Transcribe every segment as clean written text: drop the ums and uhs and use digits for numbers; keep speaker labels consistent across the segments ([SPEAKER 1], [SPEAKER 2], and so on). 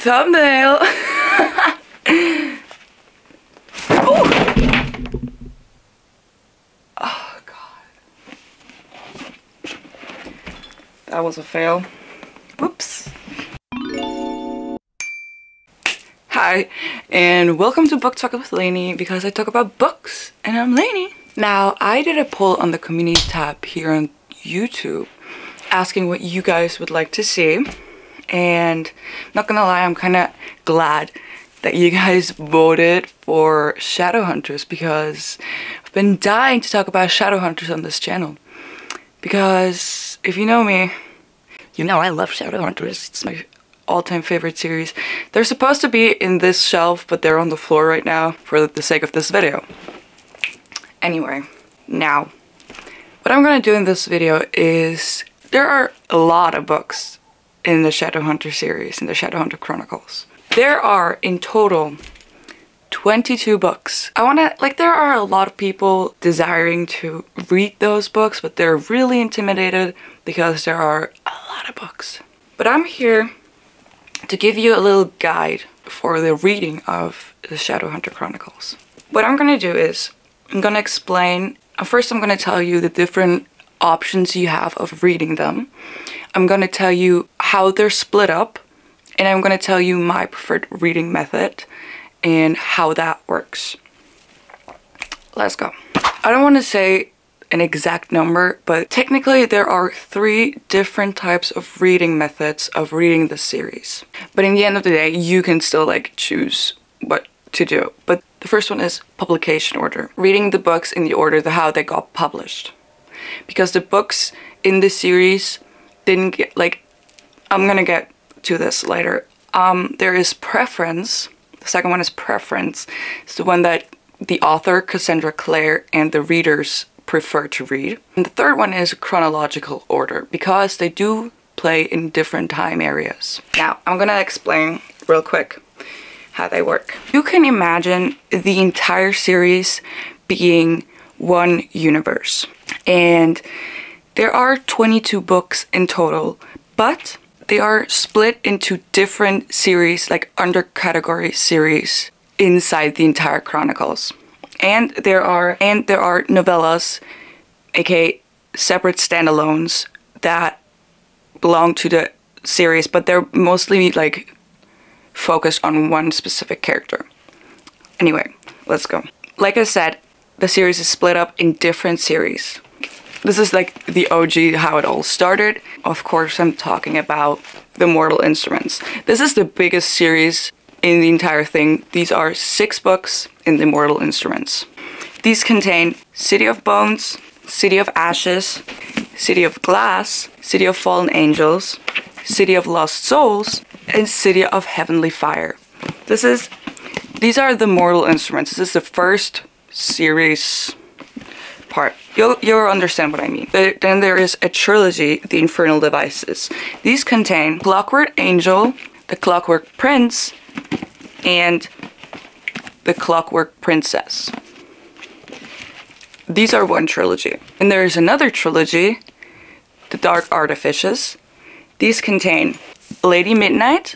[SPEAKER 1] Thumbnail! Oh! Oh god. That was a fail. Whoops. Hi, and welcome to Book Talk with Lainey, because I talk about books, and I'm Lainey. Now, I did a poll on the community tab here on YouTube, asking what you guys would like to see, and not gonna lie, I'm kind of glad that you guys voted for Shadowhunters, because I've been dying to talk about Shadowhunters on this channel. Because if you know me, you know I love Shadowhunters. It's my all-time favorite series. They're supposed to be in this shelf, but they're on the floor right now for the sake of this video. Anyway, now, what I'm gonna do in this video is, there are a lot of books in the Shadowhunter series, in the Shadowhunter Chronicles. There are, in total, 22 books. There are a lot of people desiring to read those books, but they're really intimidated because there are a lot of books. But I'm here to give you a little guide for the reading of the Shadowhunter Chronicles. What I'm gonna do is, I'm gonna explain, first I'm gonna tell you the different options you have of reading them. I'm gonna tell you how they're split up, and I'm gonna tell you my preferred reading method and how that works. Let's go. I don't want to say an exact number, but technically there are 3 different types of reading methods of reading the series. But in the end of the day, you can still choose what to do. But the first one is publication order. Reading the books in the order how they got published. Because the books in the series didn't get, I'm gonna get to this later. There is preference. The second one is preference. It's the one that the author, Cassandra Clare, and the readers prefer to read. And the third one is chronological order, because they do play in different time areas. Now, I'm gonna explain real quick how they work. You can imagine the entire series being one universe. And there are 22 books in total, but they are split into different series, under category series inside the entire Chronicles. And there are novellas, aka separate standalones, that belong to the series, but they're mostly focused on one specific character. Anyway, let's go. Like I said, the series is split up in different series. This is the OG, how it all started. Of course, I'm talking about the Mortal Instruments. This is the biggest series in the entire thing. These are 6 books in the Mortal Instruments. These contain City of Bones, City of Ashes, City of Glass, City of Fallen Angels, City of Lost Souls, and City of Heavenly Fire. These are the Mortal Instruments. This is the first series part. You'll understand what I mean. Then there is a trilogy, The Infernal Devices. These contain Clockwork Angel, The Clockwork Prince, and The Clockwork Princess. These are one trilogy. And there is another trilogy, The Dark Artifices. These contain Lady Midnight.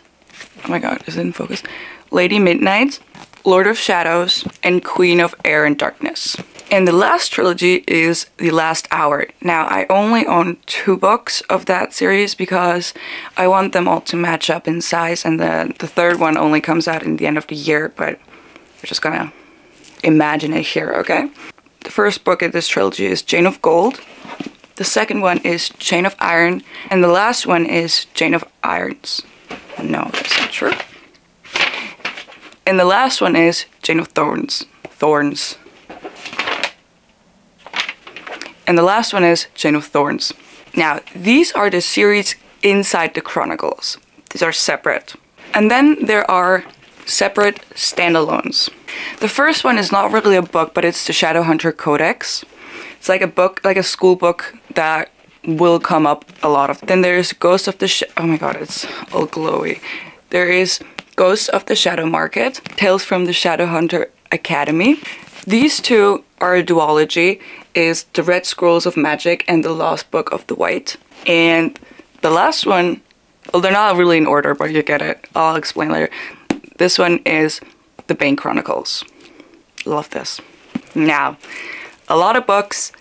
[SPEAKER 1] Oh my god, is it in focus? Lady Midnight, Lord of Shadows, and Queen of Air and Darkness. And the last trilogy is The Last Hour. Now, I only own 2 books of that series because I want them all to match up in size, and the third one only comes out in the end of the year, but we're just gonna imagine it here, okay? The first book in this trilogy is Chain of Gold. The second one is Chain of Iron, and the last one is Chain of Irons. No, that's not true. And the last one is Chain of Thorns. And the last one is Chain of Thorns. Now, these are the series inside the Chronicles. These are separate. And then there are separate standalones. The first one is not really a book, but it's the Shadowhunter Codex. It's like a book, like a school book that will come up a lot of. Then there's Ghost of the oh my god, it's all glowy. There is Ghost of the Shadow Market, Tales from the Shadowhunter Academy. These 2 are a duology, is The Red Scrolls of Magic and The Lost Book of the White. And the last one Well, they're not really in order, but you get it. I'll explain later. This one is the Bane Chronicles. Love this. Now, a lot of books,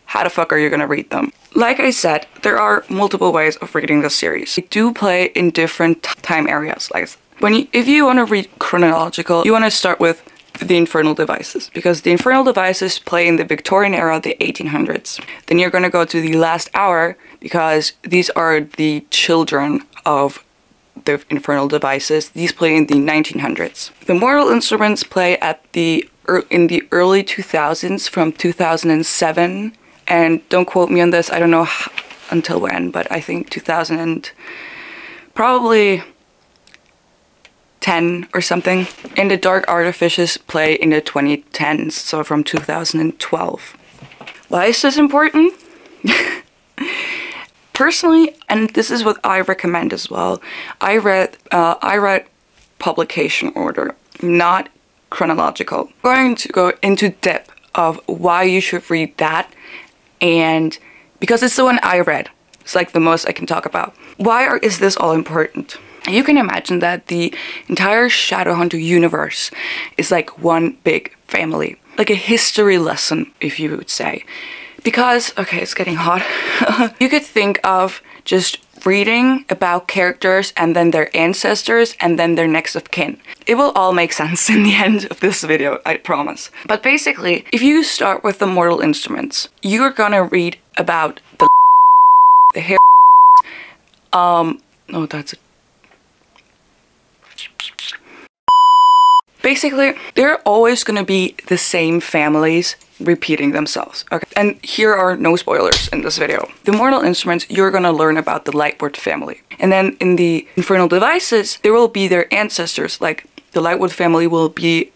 [SPEAKER 1] how the fuck are you gonna read them? Like I said, there are multiple ways of reading this series. They do play in different time areas. Like if you want to read chronological, you want to start with the Infernal Devices, because the Infernal Devices play in the Victorian era, the 1800s. Then you're gonna go to the Last Hour, because these are the children of the Infernal Devices. These play in the 1900s. The Mortal Instruments play at in the early 2000s, from 2007, and don't quote me on this, I don't know until when, but I think 2000 and probably 10 or something. And the Dark Artifices play in the 2010s, so from 2012. Why is this important? Personally, and this is what I recommend as well, I read publication order, not chronological. I'm going to go into depth of why you should read that, and because it's the one I read, it's like the most I can talk about. Why is this all important? You can imagine that the entire Shadowhunter universe is like one big family, like a history lesson, if you would say. Because, okay, it's getting hot. You could think of just reading about characters and then their ancestors and then their next of kin. It will all make sense in the end of this video, I promise. But basically, if you start with the Mortal Instruments, you're gonna read about the hair. No, that's it. Basically, there are always going to be the same families repeating themselves. Okay, and here are no spoilers in this video. The Mortal Instruments, you're going to learn about the Lightwood family. And then in the Infernal Devices, there will be their ancestors. Like, the Lightwood family will be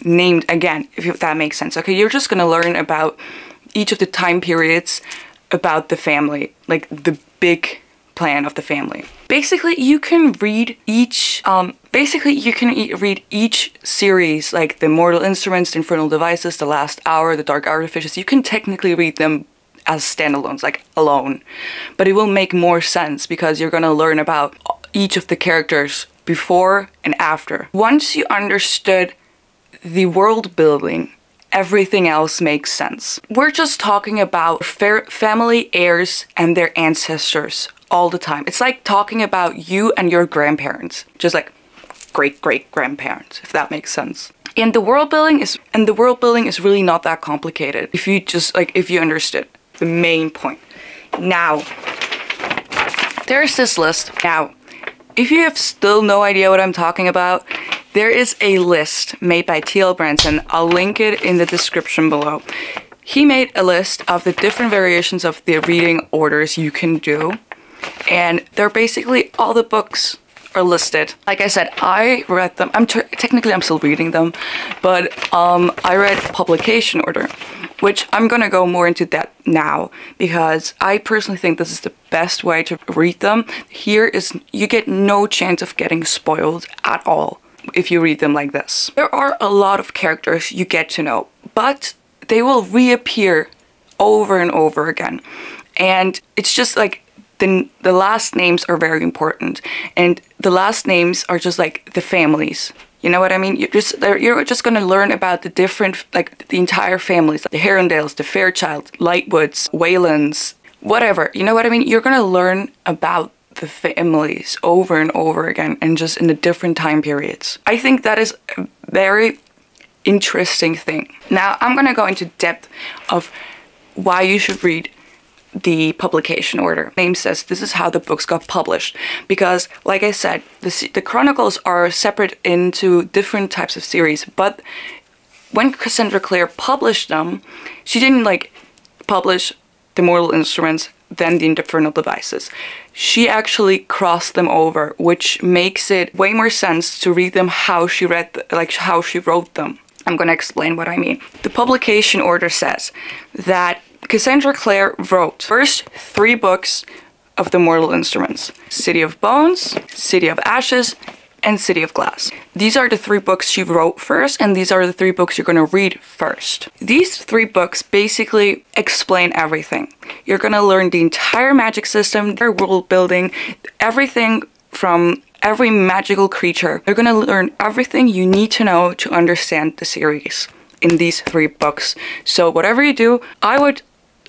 [SPEAKER 1] named again, if that makes sense. Okay, you're just going to learn about each of the time periods about the family, like the big plan of the family. Basically, you can read each read each series, like the Mortal Instruments, the Infernal Devices, the Last Hour, the Dark Artifices. You can technically read them as standalones, like alone, but it will make more sense because you're gonna learn about each of the characters before and after. Once you understood the world building, everything else makes sense. We're just talking about family heirs and their ancestors all the time. It's like talking about you and your grandparents, just like great-great-grandparents, if that makes sense. And the world building is really not that complicated if you understood the main point. Now, there's this list. Now, if you have still no idea what I'm talking about, there is a list made by TLbranson. I'll link it in the description below. He made a list of the different variations of the reading orders you can do. And they're basically all the books are listed. Like I said, I read them. Technically I'm still reading them, but I read publication order, which I'm gonna go more into that now because I personally think this is the best way to read them. You get no chance of getting spoiled at all if you read them like this. There are a lot of characters you get to know, but they will reappear over and over again. And it's just like the last names are very important, and the last names are just like the families. You know what I mean? You're just gonna learn about the different, like the entire families, like the Herondales, the Fairchilds, Lightwoods, Waylands, whatever. You know what I mean? You're gonna learn about the families over and over again, and just in the different time periods. I think that is a very interesting thing. Now I'm gonna go into depth of why you should read the publication order. The name says this is how the books got published, because like I said, the chronicles are separate into different types of series, but when Cassandra Clare published them, she didn't like publish the Mortal Instruments then the Infernal Devices. She actually crossed them over, which makes it way more sense to read them how she wrote them. I'm gonna explain what I mean. The publication order says that Cassandra Clare wrote first 3 books of the Mortal Instruments: City of Bones, City of Ashes, and City of Glass. These are the 3 books she wrote first, and these are the 3 books you're gonna read first. These 3 books basically explain everything. You're gonna learn the entire magic system, their world building, everything from every magical creature. You're gonna learn everything you need to know to understand the series in these 3 books. So whatever you do, I would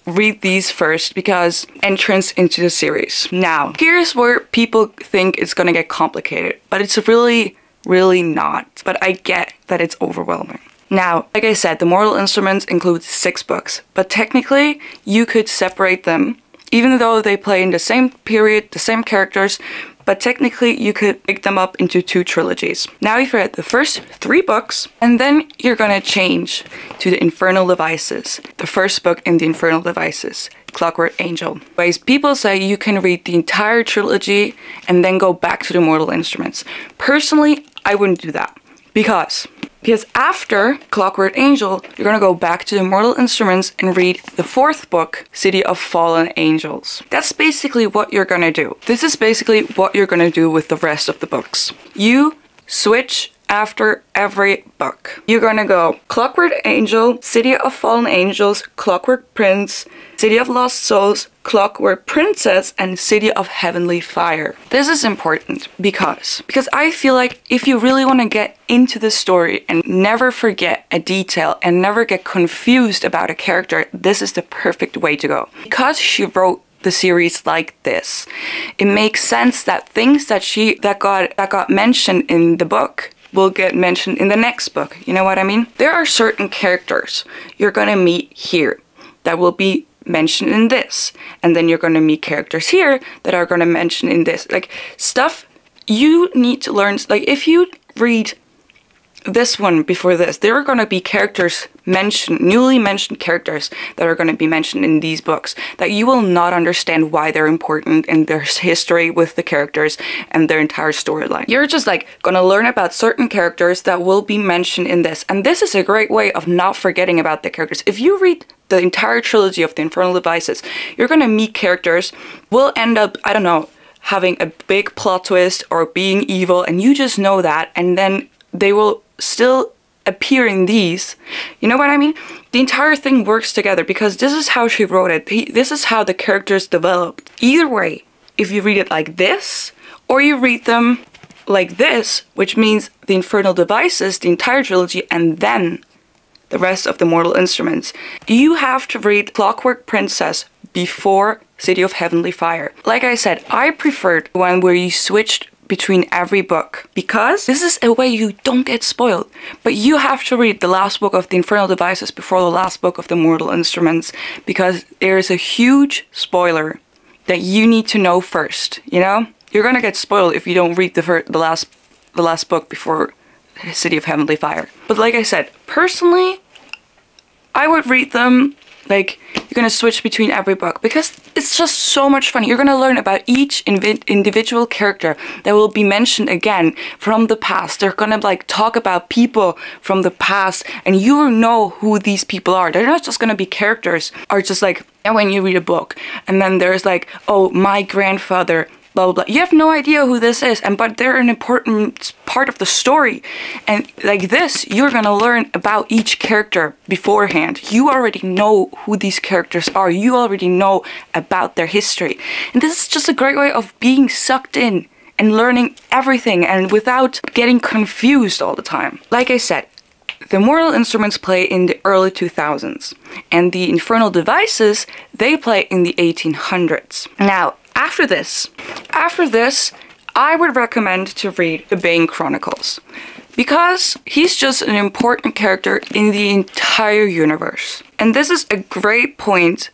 [SPEAKER 1] read these first because entrance into the series. Now, here's where people think it's gonna get complicated, but it's really not. But I get that it's overwhelming. Now, like I said, the Mortal Instruments includes 6 books, but technically you could separate them, even though they play in the same period, the same characters, but technically you could pick them up into 2 trilogies. Now you've read the first 3 books, and then you're gonna change to the Infernal Devices. The first book in the Infernal Devices, Clockwork Angel. Ways people say you can read the entire trilogy and then go back to the Mortal Instruments. Personally, I wouldn't do that because after Clockwork Angel, you're gonna go back to the Mortal Instruments and read the 4th book, City of Fallen Angels. That's basically what you're gonna do. This is basically what you're gonna do with the rest of the books. You switch after every book. You're gonna go Clockwork Angel, City of Fallen Angels, Clockwork Prince, City of Lost Souls, Clockwork Princess, and City of Heavenly Fire. This is important because I feel like if you really want to get into the story and never forget a detail and never get confused about a character, this is the perfect way to go. Because she wrote the series like this, it makes sense that things that got mentioned in the book will get mentioned in the next book. You know what I mean? There are certain characters you're gonna meet here that will be mentioned in this, and then you're gonna meet characters here that are gonna mention in this. Like, stuff you need to learn. Like, if you read this one before this, there are gonna be characters mentioned, newly mentioned characters that are gonna be mentioned in these books that you will not understand why they're important and their history with the characters and their entire storyline. You're just like gonna learn about certain characters that will be mentioned in this, and this is a great way of not forgetting about the characters. If you read the entire trilogy of the Infernal Devices, you're gonna meet characters, will end up, I don't know, having a big plot twist or being evil, and you just know that, and then they will still appear in these. You know what I mean? The entire thing works together because this is how she wrote it. This is how the characters developed. Either way, if you read it like this, or you read them like this, which means the Infernal Devices, the entire trilogy, and then the rest of the Mortal Instruments, you have to read Clockwork Princess before City of Heavenly Fire. Like I said, I preferred one where you switched between every book because this is a way you don't get spoiled. But you have to read the last book of the Infernal Devices before the last book of the Mortal Instruments because there's a huge spoiler that you need to know first. You know, you're gonna get spoiled if you don't read the last book before City of Heavenly Fire. But like I said, personally, I would read them like you're gonna switch between every book because it's just so much fun. You're gonna learn about each individual character that will be mentioned again from the past. They're gonna like talk about people from the past, and you will know who these people are. They're not just gonna be characters or just like when you read a book and then there's like, oh, my grandfather, blah blah blah. You have no idea who this is, but they're an important part of the story. And like this, you're gonna learn about each character beforehand. You already know who these characters are. You already know about their history. And this is just a great way of being sucked in and learning everything and without getting confused all the time. Like I said, the Mortal Instruments play in the early 2000s, and the Infernal Devices, they play in the 1800s. Now, after this, I would recommend to read the Bane Chronicles because he's just an important character in the entire universe. And this is a great point,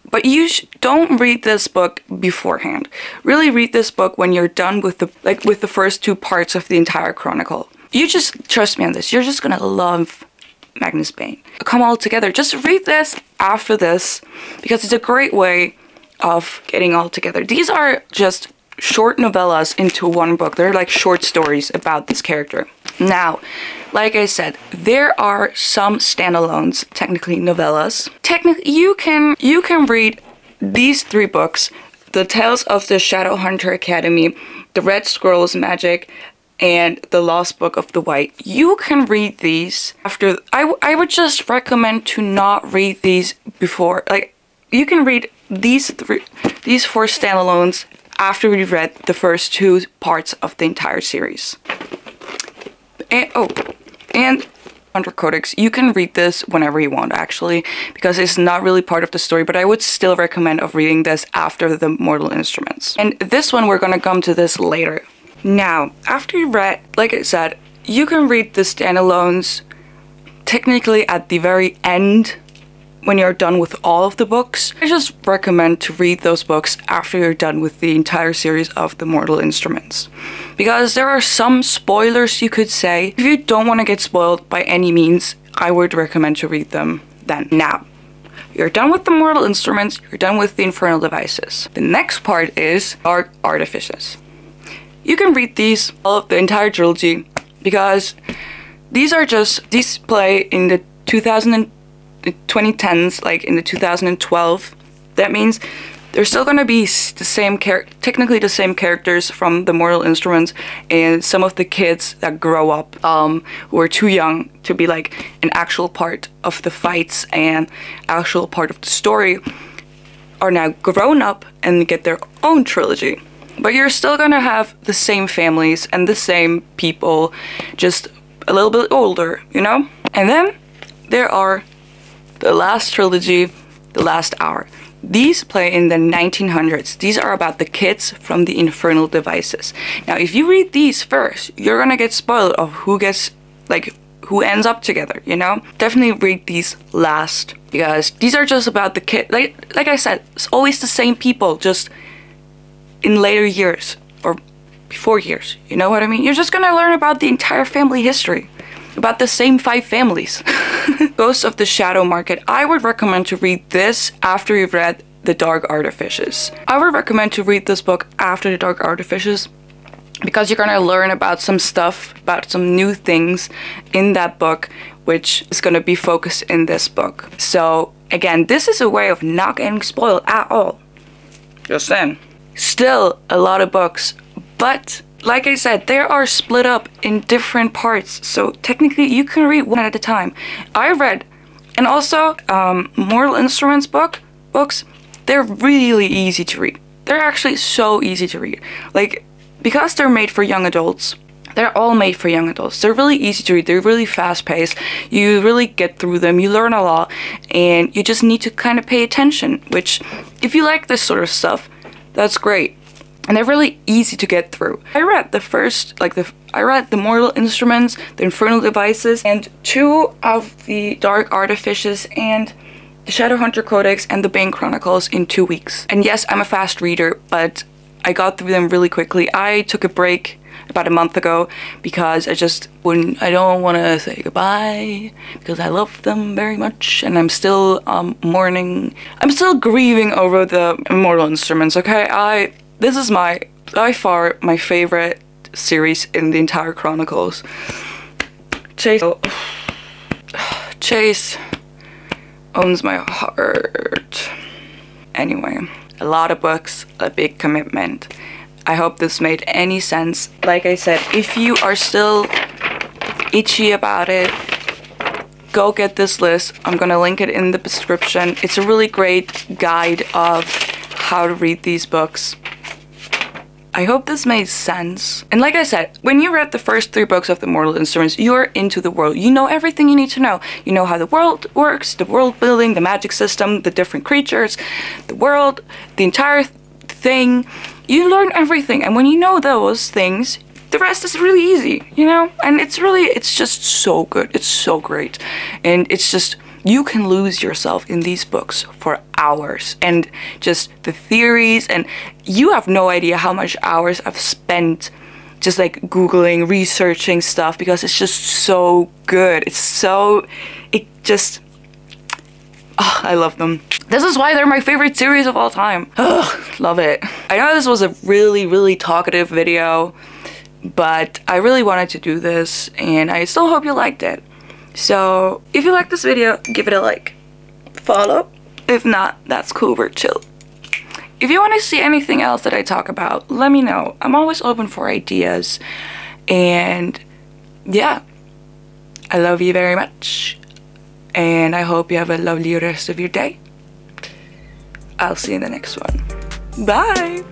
[SPEAKER 1] but you don't read this book beforehand. Really read this book when you're done with the first 2 parts of the entire chronicle. You just trust me on this. You're just gonna love Magnus Bane. Come all together. Just read this after this because it's a great way of getting all together. These are just short novellas into one book. They're like short stories about this character. Now, like I said, there are some standalones, technically novellas. Technically, you can read these 3 books: The Tales of the Shadowhunter Academy, The Red Scrolls Magic, and The Lost Book of the White. You can read these after. I would just recommend to not read these before. Like, you can read these 4 standalones after we've read the first 2 parts of the entire series. And Shadowhunter Codex, you can read this whenever you want, actually, because it's not really part of the story, but I would still recommend of reading this after the Mortal Instruments. And this one, we're gonna come to this later. Now, after you read, like I said, you can read the standalones technically at the very end when you're done with all of the books. I just recommend to read those books after you're done with the entire series of the Mortal Instruments, because there are some spoilers, you could say. If you don't want to get spoiled by any means, I would recommend to read them then. Now, you're done with the Mortal Instruments, you're done with the Infernal Devices. The next part is Dark Artifices. You can read these, all of the entire trilogy, because these play in the 2010s, like in the 2012. That means they're still gonna be the same technically the same characters from the Mortal Instruments, and some of the kids that grow up who are too young to be like an actual part of the fights and actual part of the story are now grown up and get their own trilogy. But you're still gonna have the same families and the same people, just a little bit older, you know? And then there are the last trilogy, The Last Hour. These play in the 1900s. These are about the kids from the Infernal Devices. Now, if you read these first, you're gonna get spoiled of who ends up together, you know? Definitely read these last, because these are just about the kid. Like I said, it's always the same people, just in later years or before years, you know what I mean? You're just gonna learn about the entire family history, about the same 5 families. Ghosts of the Shadow Market. I would recommend to read this after you've read The Dark Artifices. I would recommend to read this book after The Dark Artifices, because you're gonna learn about some stuff, about some new things in that book, which is gonna be focused in this book. So again, this is a way of not getting spoiled at all. Just saying. Still a lot of books, but like I said, they are split up in different parts, so technically you can read one at a time. I read, and also Mortal Instruments books, they're really easy to read. They're actually so easy to read. Like, because they're made for young adults, they're all made for young adults. They're really easy to read, they're really fast paced, you really get through them, you learn a lot, and you just need to kind of pay attention, which, if you like this sort of stuff, that's great. And they're really easy to get through. I read I read the Mortal Instruments, the Infernal Devices, and 2 of the Dark Artifices, and the Shadowhunter Codex and the Bane Chronicles in 2 weeks. And yes, I'm a fast reader, but I got through them really quickly. I took a break about a month ago because I don't want to say goodbye, because I love them very much, and I'm still I'm still grieving over the Mortal Instruments, okay? This is by far my favorite series in the entire Chronicles. Chase owns my heart. Anyway, a lot of books, a big commitment. I hope this made any sense. Like I said, if you are still itchy about it, go get this list. I'm gonna link it in the description. It's a really great guide of how to read these books. I hope this made sense. And like I said, when you read the first 3 books of the Mortal Instruments, you're into the world. You know everything you need to know. You know how the world works, the world building, the magic system, the different creatures, the world, the entire thing. You learn everything. And when you know those things, the rest is really easy, you know? And it's just so good. It's so great. And it's just, you can lose yourself in these books for hours, and just the theories, and you have no idea how much hours I've spent just like Googling, researching stuff, because it's just so good. I love them. This is why they're my favorite series of all time. Love it. I know this was a really, really talkative video, but I really wanted to do this, and I still hope you liked it. So if you like this video, give it a like, follow. If not, that's cool, we're chill. If you want to see anything else that I talk about, let me know. I'm always open for ideas. And yeah, I love you very much, and I hope you have a lovely rest of your day. I'll see you in the next one. Bye!